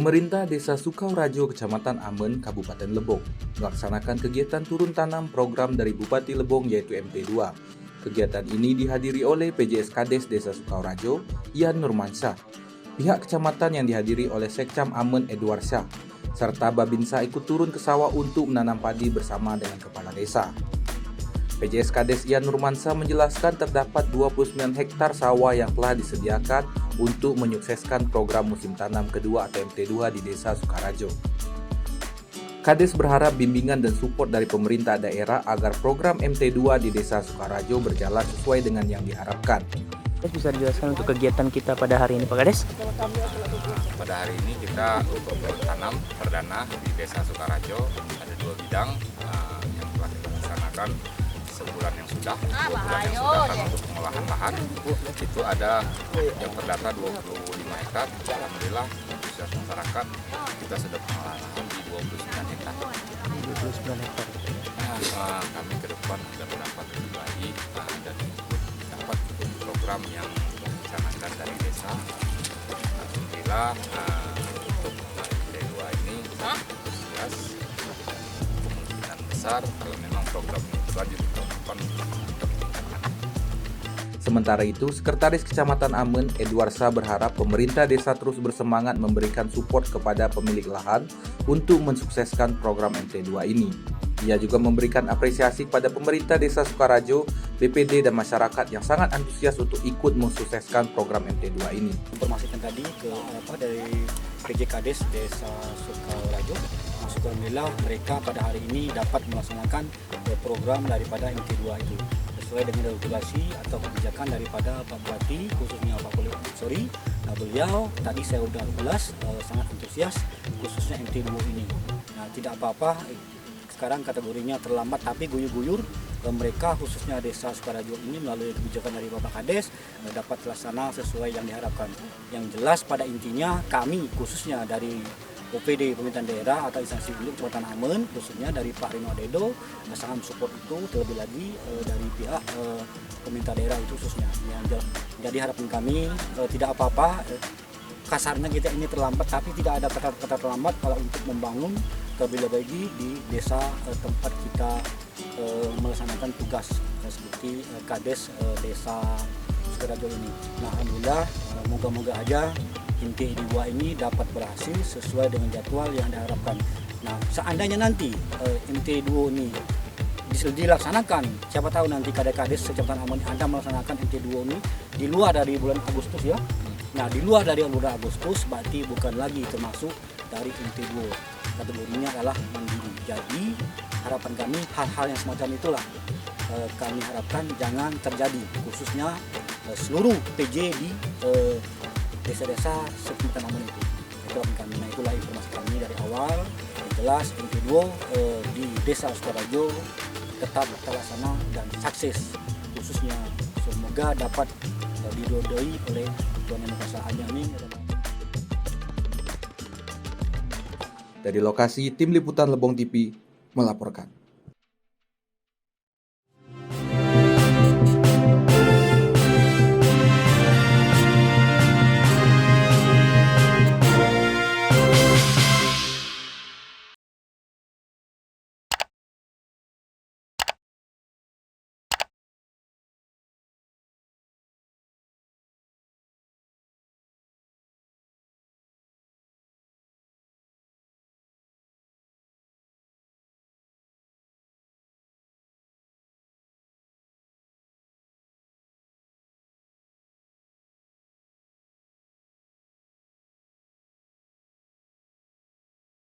Pemerintah Desa Sukaurajo, Kecamatan Amen, Kabupaten Lebong, melaksanakan kegiatan turun tanam program dari Bupati Lebong yaitu MT2. Kegiatan ini dihadiri oleh PJS Kades Desa Sukaurajo, Ian Nurmansyah, pihak kecamatan yang dihadiri oleh Sekcam Amen Edward Syah, serta Babinsa ikut turun ke sawah untuk menanam padi bersama dengan kepala desa. PJS Kades Ian Nurmansyah menjelaskan terdapat 29 hektar sawah yang telah disediakan untuk menyukseskan program musim tanam kedua atau MT2 di Desa Sukaurajo. Kades berharap bimbingan dan support dari pemerintah daerah agar program MT2 di Desa Sukaurajo berjalan sesuai dengan yang diharapkan. Bisa dijelaskan untuk kegiatan kita pada hari ini, Pak Kades? Pada hari ini kita untuk tanam perdana di Desa Sukaurajo ada 2 bidang yang telah kita laksanakan sebulan yang sudah, 2 bulan yang sudah kan untuk pengolahan lahan. Itu ada yang terdata 25 hektar. Alhamdulillah antusias masyarakat kita sudah pengolahan lahan di 29 hektar. 29 hektar. Kami ke depan agar mendapat lebih baik dan dapat program yang direncanakan dari desa. Alhamdulillah untuk MT2 ini antusias, kemungkinan besar kalau memang program ini berlanjut ke depan. Sementara itu, Sekretaris Kecamatan Amen Edward Syah berharap pemerintah desa terus bersemangat memberikan support kepada pemilik lahan untuk mensukseskan program MT2 ini. Ia juga memberikan apresiasi kepada pemerintah Desa Sukaurajo, BPD dan masyarakat yang sangat antusias untuk ikut mensukseskan program MT2 ini. Informasikan tadi dari PJ Kades Desa Sukaurajo. Alhamdulillah mereka pada hari ini dapat melaksanakan program daripada MT2 itu sesuai dengan regulasi atau kebijakan daripada Pak Bupati, khususnya Pak Sori. Nah, beliau tadi saya sudah ulas sangat antusias khususnya MT2 ini. Nah, tidak apa-apa sekarang kategorinya terlambat tapi guyur-guyur mereka khususnya Desa Sukaurajo ini melalui kebijakan dari Bapak Kades dapat terlaksana sesuai yang diharapkan. Yang jelas pada intinya kami khususnya dari OPD pemerintahan daerah atau instansi induk Kecamatan Amen khususnya dari Pak Rino Adedo sangat support itu, terlebih lagi dari pihak pemerintah daerah itu khususnya. Jadi harapan kami tidak apa-apa kasarnya kita ini terlambat tapi tidak ada kata-kata terlambat kalau untuk membangun terlebih lagi di desa tempat kita melaksanakan tugas seperti Kades Desa Sukaurajo ini. Nah, alhamdulillah moga-moga aja MT2 ini dapat berhasil sesuai dengan jadwal yang diharapkan. Nah, seandainya nanti MT2 ini dilaksanakan, siapa tahu nanti Kades Kecamatan Amen Anda melaksanakan MT2 ini di luar dari bulan Agustus ya. Nah, di luar dari bulan Agustus berarti bukan lagi termasuk dari MT2. Kategorinya adalah mandiri. Jadi harapan kami hal-hal yang semacam itulah kami harapkan jangan terjadi, khususnya seluruh PJ di desa-desa sekitar Amen itu. Itu kami. Nah, itulah informasi kami dari awal. Yang jelas MT2 di Desa Sukaurajo tetap terlaksana dan sukses. Khususnya semoga dapat diridhoi oleh Tuhan Yang Maha Esa. Amin. Dari lokasi, Tim Liputan Lebong TV melaporkan.